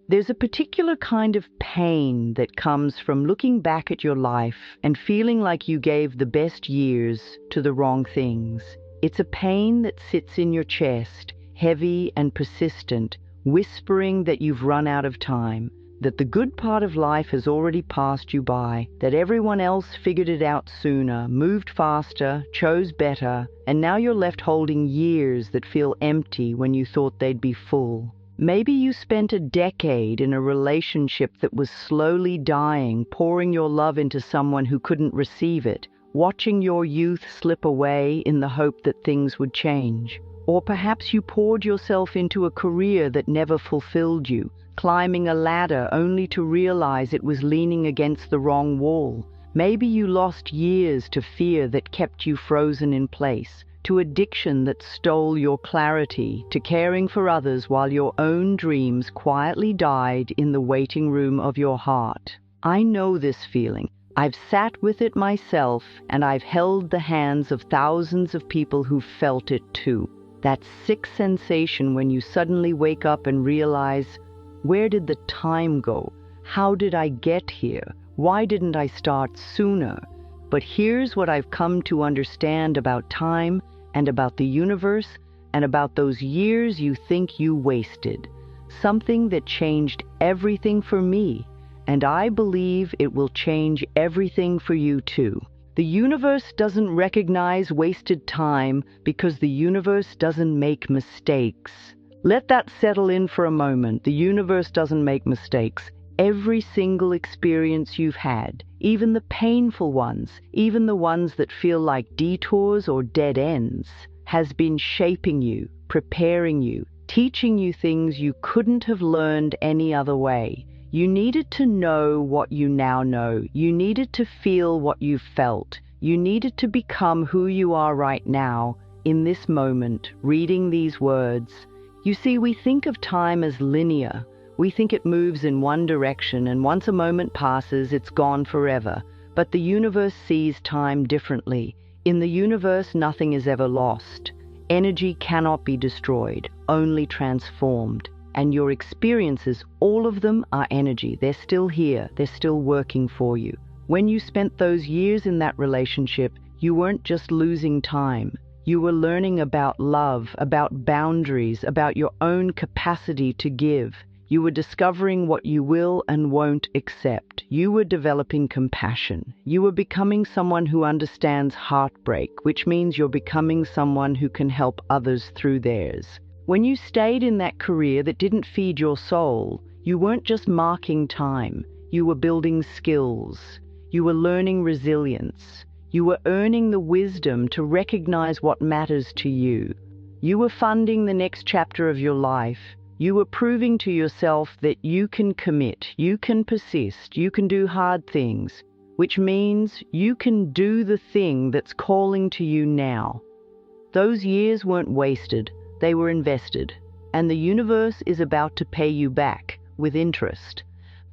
There's a particular kind of pain that comes from looking back at your life and feeling like you gave the best years to the wrong things. It's a pain that sits in your chest, heavy and persistent, whispering that you've run out of time, that the good part of life has already passed you by, that everyone else figured it out sooner, moved faster, chose better, and now you're left holding years that feel empty when you thought they'd be full. Maybe you spent a decade in a relationship that was slowly dying, pouring your love into someone who couldn't receive it, watching your youth slip away in the hope that things would change. Or perhaps you poured yourself into a career that never fulfilled you, climbing a ladder only to realize it was leaning against the wrong wall. Maybe you lost years to fear that kept you frozen in place, to addiction that stole your clarity, to caring for others while your own dreams quietly died in the waiting room of your heart. I know this feeling. I've sat with it myself, and I've held the hands of thousands of people who felt it too. That sick sensation when you suddenly wake up and realize, where did the time go? How did I get here? Why didn't I start sooner? But here's what I've come to understand about time and about the universe and about those years you think you wasted. Something that changed everything for me, and I believe it will change everything for you too. The universe doesn't recognize wasted time because the universe doesn't make mistakes. Let that settle in for a moment. The universe doesn't make mistakes. Every single experience you've had, even the painful ones, even the ones that feel like detours or dead ends, has been shaping you, preparing you, teaching you things you couldn't have learned any other way. You needed to know what you now know. You needed to feel what you felt. You needed to become who you are right now, in this moment, reading these words. You see, we think of time as linear. We think it moves in one direction, and once a moment passes, it's gone forever. But the universe sees time differently. In the universe, nothing is ever lost. Energy cannot be destroyed, only transformed. And your experiences, all of them are energy. They're still here. They're still working for you. When you spent those years in that relationship, you weren't just losing time. You were learning about love, about boundaries, about your own capacity to give. You were discovering what you will and won't accept. You were developing compassion. You were becoming someone who understands heartbreak, which means you're becoming someone who can help others through theirs. When you stayed in that career that didn't feed your soul, you weren't just marking time. You were building skills. You were learning resilience. You were earning the wisdom to recognize what matters to you. You were funding the next chapter of your life. You were proving to yourself that you can commit, you can persist, you can do hard things, which means you can do the thing that's calling to you now. Those years weren't wasted. They were invested, and the universe is about to pay you back with interest.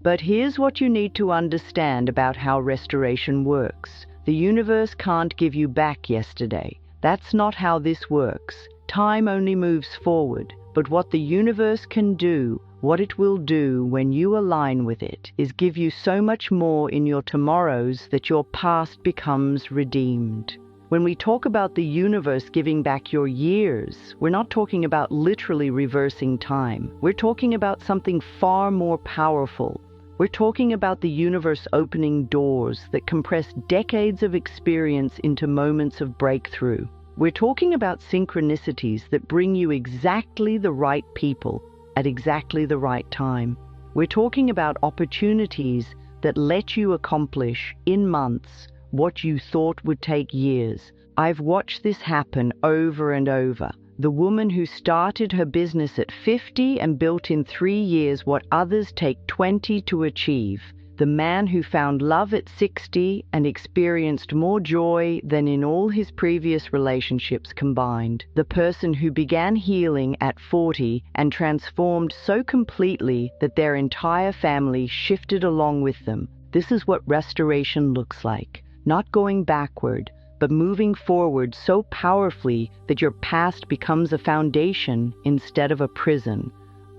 But here's what you need to understand about how restoration works. The universe can't give you back yesterday. That's not how this works. Time only moves forward, but what the universe can do, what it will do when you align with it, is give you so much more in your tomorrows that your past becomes redeemed. When we talk about the universe giving back your years, we're not talking about literally reversing time. We're talking about something far more powerful. We're talking about the universe opening doors that compress decades of experience into moments of breakthrough. We're talking about synchronicities that bring you exactly the right people at exactly the right time. We're talking about opportunities that let you accomplish in months what you thought would take years. I've watched this happen over and over. The woman who started her business at 50 and built in 3 years what others take 20 to achieve. The man who found love at 60 and experienced more joy than in all his previous relationships combined. The person who began healing at 40 and transformed so completely that their entire family shifted along with them. This is what restoration looks like. Not going backward, but moving forward so powerfully that your past becomes a foundation instead of a prison.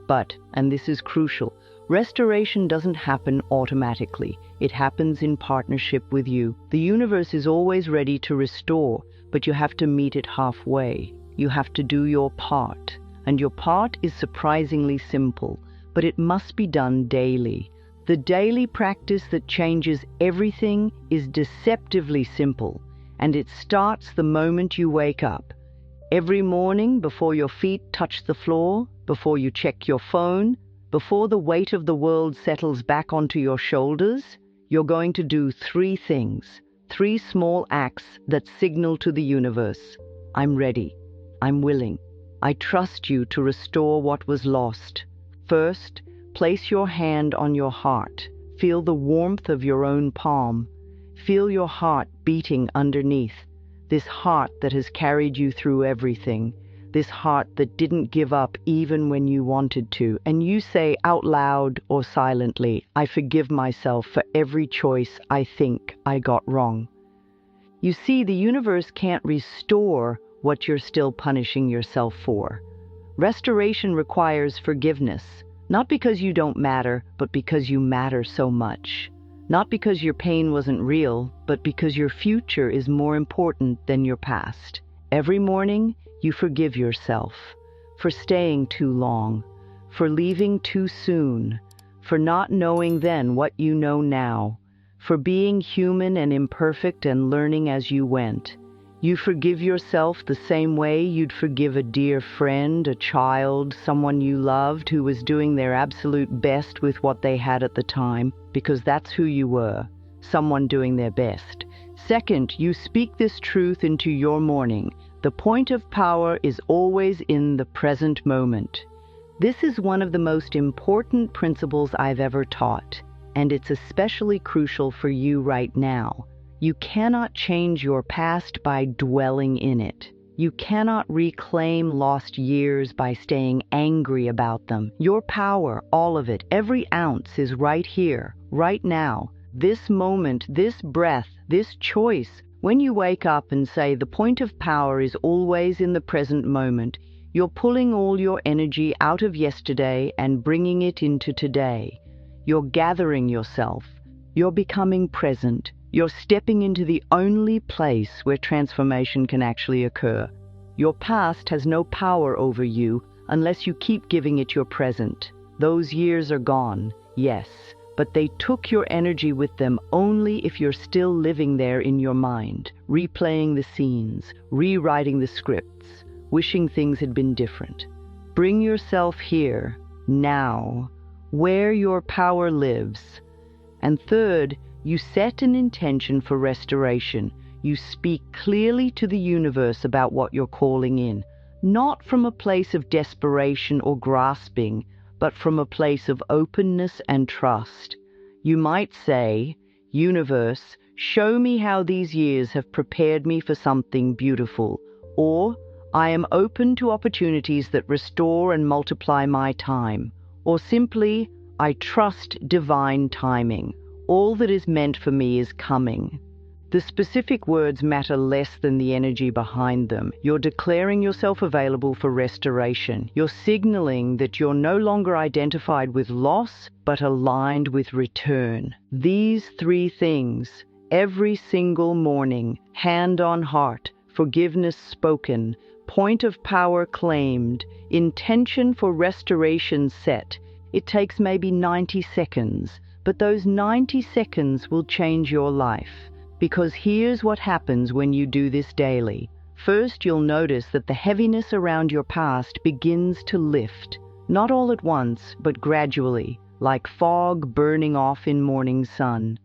But, and this is crucial, Restoration doesn't happen automatically. It happens in partnership with you. The universe is always ready to restore, but you have to meet it halfway. You have to do your part. And your part is surprisingly simple, but it must be done daily. The daily practice that changes everything is deceptively simple, and it starts the moment you wake up. Every morning, before your feet touch the floor, before you check your phone, before the weight of the world settles back onto your shoulders, you're going to do 3 things, 3 small acts that signal to the universe: I'm ready, I'm willing, I trust you to restore what was lost. First, place your hand on your heart. Feel the warmth of your own palm. Feel your heart beating underneath. This heart that has carried you through everything. This heart that didn't give up even when you wanted to. And you say out loud or silently, I forgive myself for every choice I think I got wrong. You see, the universe can't restore what you're still punishing yourself for. Restoration requires forgiveness, not because you don't matter, but because you matter so much. Not because your pain wasn't real, but because your future is more important than your past. Every morning, you forgive yourself for staying too long, for leaving too soon, for not knowing then what you know now, for being human and imperfect and learning as you went. You forgive yourself the same way you'd forgive a dear friend, a child, someone you loved who was doing their absolute best with what they had at the time, because that's who you were, someone doing their best. Second, you speak this truth into your morning. The point of power is always in the present moment. This is one of the most important principles I've ever taught, and it's especially crucial for you right now. You cannot change your past by dwelling in it. You cannot reclaim lost years by staying angry about them. Your power, all of it, every ounce is right here, right now. This moment, this breath, this choice. When you wake up and say the point of power is always in the present moment, you're pulling all your energy out of yesterday and bringing it into today. You're gathering yourself. You're becoming present. You're stepping into the only place where transformation can actually occur. Your past has no power over you unless you keep giving it your present. Those years are gone, yes, but they took your energy with them only if you're still living there in your mind, replaying the scenes, rewriting the scripts, wishing things had been different. Bring yourself here, now, where your power lives. And third, you set an intention for restoration. You speak clearly to the universe about what you're calling in, not from a place of desperation or grasping, but from a place of openness and trust. You might say, Universe, show me how these years have prepared me for something beautiful, or I am open to opportunities that restore and multiply my time, or simply, I trust divine timing. All that is meant for me is coming. The specific words matter less than the energy behind them. You're declaring yourself available for restoration. You're signaling that you're no longer identified with loss, but aligned with return. These 3 things, every single morning, hand on heart, forgiveness spoken, point of power claimed, intention for restoration set. It takes maybe 90 seconds. But those 90 seconds will change your life, because here's what happens when you do this daily. First, you'll notice that the heaviness around your past begins to lift, not all at once, but gradually, like fog burning off in morning sun.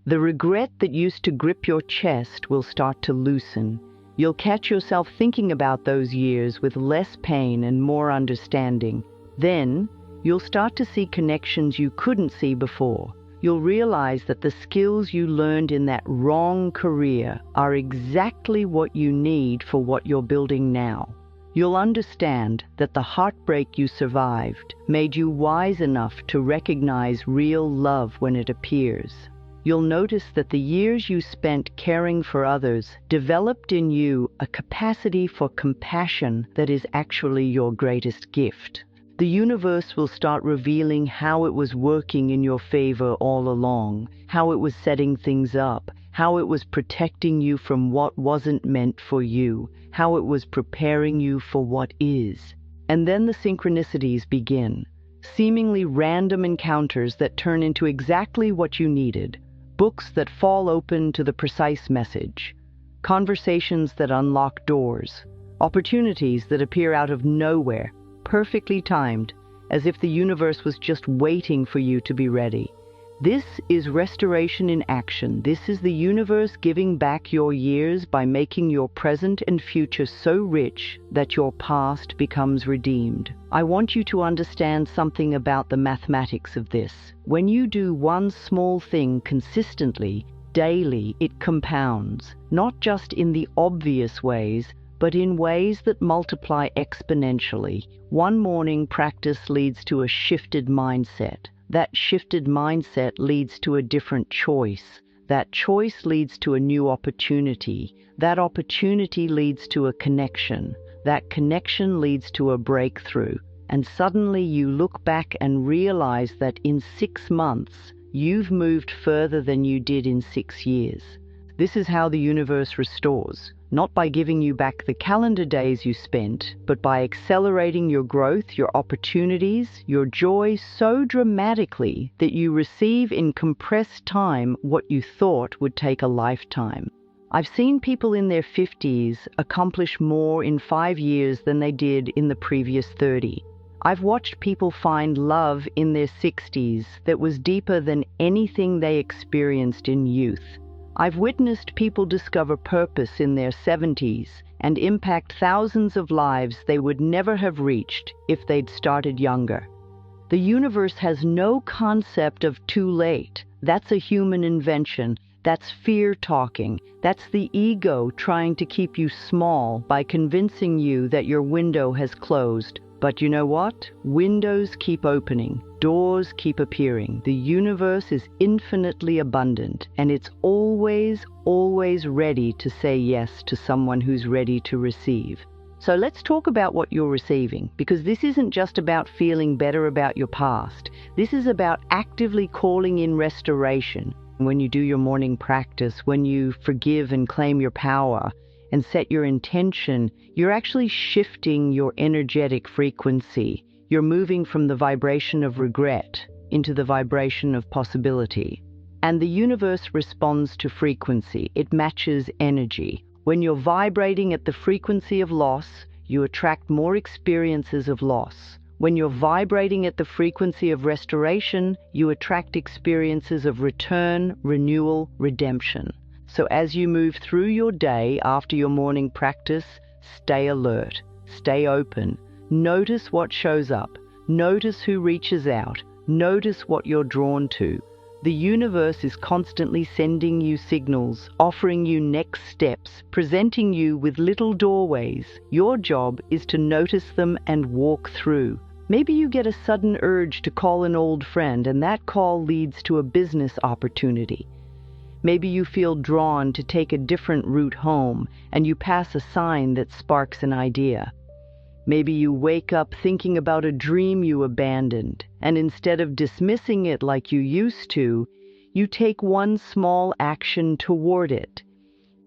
The regret that used to grip your chest will start to loosen. You'll catch yourself thinking about those years with less pain and more understanding. Then, you'll start to see connections you couldn't see before. You'll realize that the skills you learned in that wrong career are exactly what you need for what you're building now. You'll understand that the heartbreak you survived made you wise enough to recognize real love when it appears. You'll notice that the years you spent caring for others developed in you a capacity for compassion that is actually your greatest gift. The universe will start revealing how it was working in your favor all along, how it was setting things up, how it was protecting you from what wasn't meant for you, how it was preparing you for what is. And then the synchronicities begin, seemingly random encounters that turn into exactly what you needed, books that fall open to the precise message, conversations that unlock doors, opportunities that appear out of nowhere, perfectly timed, as if the universe was just waiting for you to be ready. This is restoration in action. This is the universe giving back your years by making your present and future so rich that your past becomes redeemed. I want you to understand something about the mathematics of this. When you do one small thing consistently, daily, it compounds, not just in the obvious ways, but in ways that multiply exponentially. One morning practice leads to a shifted mindset. That shifted mindset leads to a different choice. That choice leads to a new opportunity. That opportunity leads to a connection. That connection leads to a breakthrough. And suddenly you look back and realize that in 6 months, you've moved further than you did in 6 years. This is how the universe restores, not by giving you back the calendar days you spent, but by accelerating your growth, your opportunities, your joy so dramatically that you receive in compressed time what you thought would take a lifetime. I've seen people in their 50s accomplish more in 5 years than they did in the previous 30. I've watched people find love in their 60s that was deeper than anything they experienced in youth. I've witnessed people discover purpose in their 70s and impact thousands of lives they would never have reached if they'd started younger. The universe has no concept of too late. That's a human invention. That's fear talking. That's the ego trying to keep you small by convincing you that your window has closed. But you know what? Windows keep opening. Doors keep appearing. The universe is infinitely abundant, and it's always, always ready to say yes to someone who's ready to receive. So let's talk about what you're receiving, because this isn't just about feeling better about your past. This is about actively calling in restoration. When you do your morning practice, when you forgive and claim your power, and set your intention, you're actually shifting your energetic frequency. You're moving from the vibration of regret into the vibration of possibility. And the universe responds to frequency. It matches energy. When you're vibrating at the frequency of loss, you attract more experiences of loss. When you're vibrating at the frequency of restoration, you attract experiences of return, renewal, redemption. So as you move through your day after your morning practice, stay alert, stay open, notice what shows up, notice who reaches out, notice what you're drawn to. The universe is constantly sending you signals, offering you next steps, presenting you with little doorways. Your job is to notice them and walk through. Maybe you get a sudden urge to call an old friend, and that call leads to a business opportunity. Maybe you feel drawn to take a different route home, and you pass a sign that sparks an idea. Maybe you wake up thinking about a dream you abandoned, and instead of dismissing it like you used to, you take one small action toward it.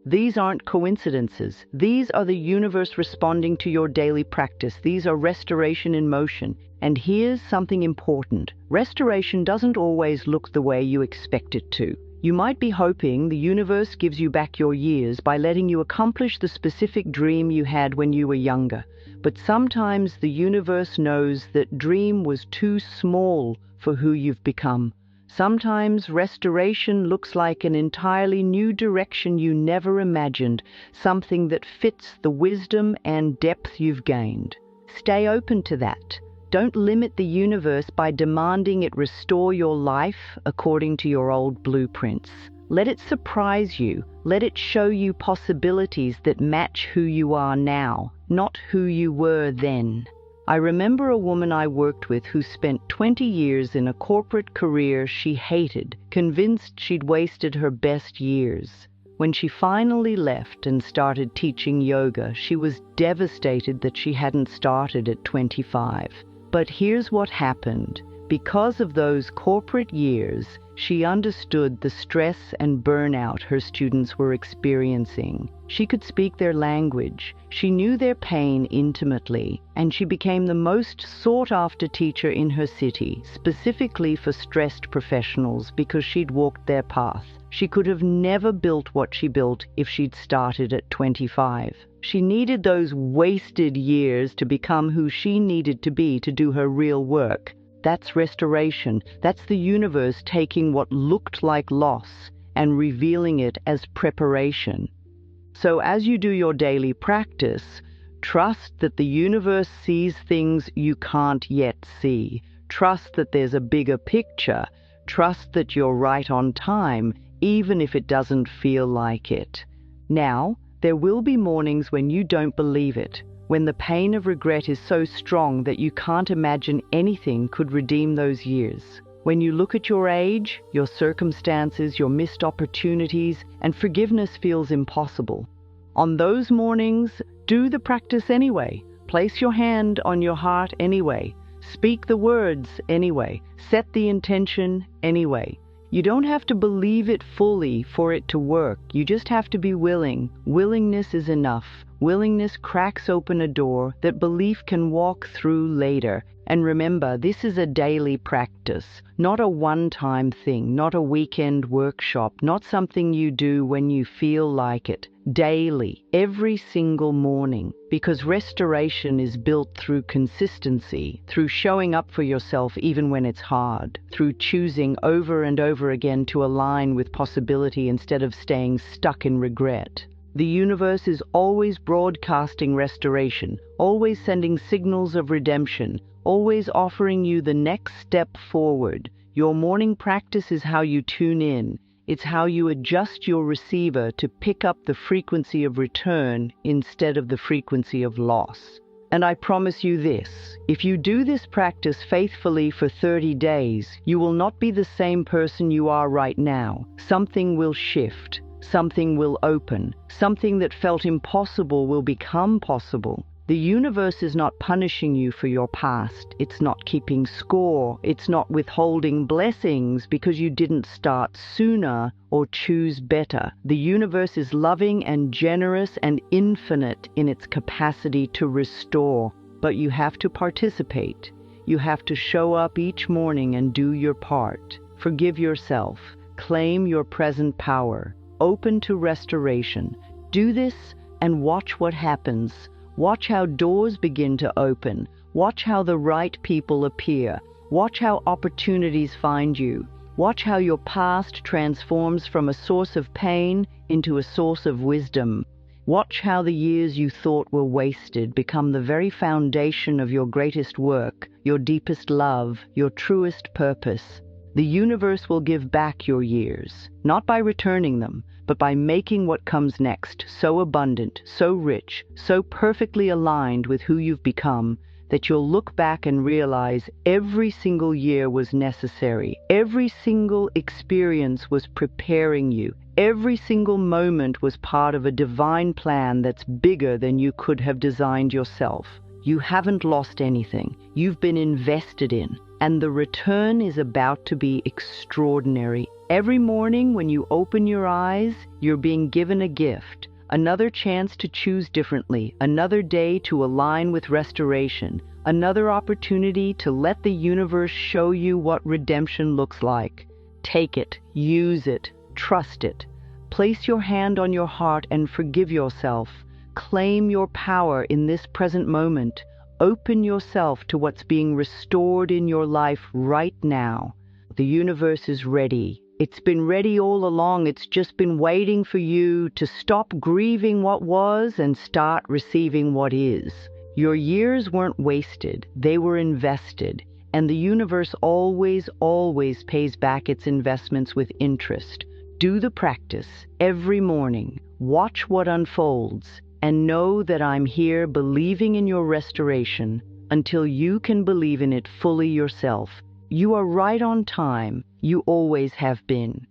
These aren't coincidences. These are the universe responding to your daily practice. These are restoration in motion. And here's something important. Restoration doesn't always look the way you expect it to. You might be hoping the universe gives you back your years by letting you accomplish the specific dream you had when you were younger. But sometimes the universe knows that dream was too small for who you've become. Sometimes restoration looks like an entirely new direction you never imagined, something that fits the wisdom and depth you've gained. Stay open to that. Don't limit the universe by demanding it restore your life according to your old blueprints. Let it surprise you. Let it show you possibilities that match who you are now, not who you were then. I remember a woman I worked with who spent 20 years in a corporate career she hated, convinced she'd wasted her best years. When she finally left and started teaching yoga, she was devastated that she hadn't started at 25. But here's what happened. Because of those corporate years, she understood the stress and burnout her students were experiencing. She could speak their language. She knew their pain intimately, and she became the most sought-after teacher in her city, specifically for stressed professionals, because she'd walked their path. She could have never built what she built if she'd started at 25. She needed those wasted years to become who she needed to be to do her real work. That's restoration. That's the universe taking what looked like loss and revealing it as preparation. So as you do your daily practice, trust that the universe sees things you can't yet see. Trust that there's a bigger picture. Trust that you're right on time, even if it doesn't feel like it. Now, there will be mornings when you don't believe it, when the pain of regret is so strong that you can't imagine anything could redeem those years. When you look at your age, your circumstances, your missed opportunities, and forgiveness feels impossible. On those mornings, do the practice anyway. Place your hand on your heart anyway. Speak the words anyway. Set the intention anyway. You don't have to believe it fully for it to work. You just have to be willing. Willingness is enough. Willingness cracks open a door that belief can walk through later. And remember, this is a daily practice, not a one-time thing, not a weekend workshop, not something you do when you feel like it. Daily, every single morning, because restoration is built through consistency, through showing up for yourself even when it's hard, through choosing over and over again to align with possibility instead of staying stuck in regret. The universe is always broadcasting restoration, always sending signals of redemption, always offering you the next step forward. Your morning practice is how you tune in. It's how you adjust your receiver to pick up the frequency of return instead of the frequency of loss. And I promise you this, if you do this practice faithfully for 30 days, you will not be the same person you are right now. Something will shift. Something will open. Something that felt impossible will become possible. The universe is not punishing you for your past. It's not keeping score. It's not withholding blessings because you didn't start sooner or choose better. The universe is loving and generous and infinite in its capacity to restore. But you have to participate. You have to show up each morning and do your part. Forgive yourself. Claim your present power. Open to restoration. Do this and watch what happens. Watch how doors begin to open. Watch how the right people appear. Watch how opportunities find you. Watch how your past transforms from a source of pain into a source of wisdom. Watch how the years you thought were wasted become the very foundation of your greatest work, your deepest love, your truest purpose. The universe will give back your years, not by returning them, but by making what comes next so abundant, so rich, so perfectly aligned with who you've become, that you'll look back and realize every single year was necessary. Every single experience was preparing you. Every single moment was part of a divine plan that's bigger than you could have designed yourself. You haven't lost anything. You've been invested in. And the return is about to be extraordinary. Every morning when you open your eyes, you're being given a gift, another chance to choose differently, another day to align with restoration, another opportunity to let the universe show you what redemption looks like. Take it, use it, trust it. Place your hand on your heart and forgive yourself. Claim your power in this present moment. Open yourself to what's being restored in your life right now. The universe is ready. It's been ready all along. It's just been waiting for you to stop grieving what was and start receiving what is. Your years weren't wasted. They were invested. And the universe always, always pays back its investments with interest. Do the practice every morning. Watch what unfolds. And know that I'm here believing in your restoration until you can believe in it fully yourself. You are right on time. You always have been.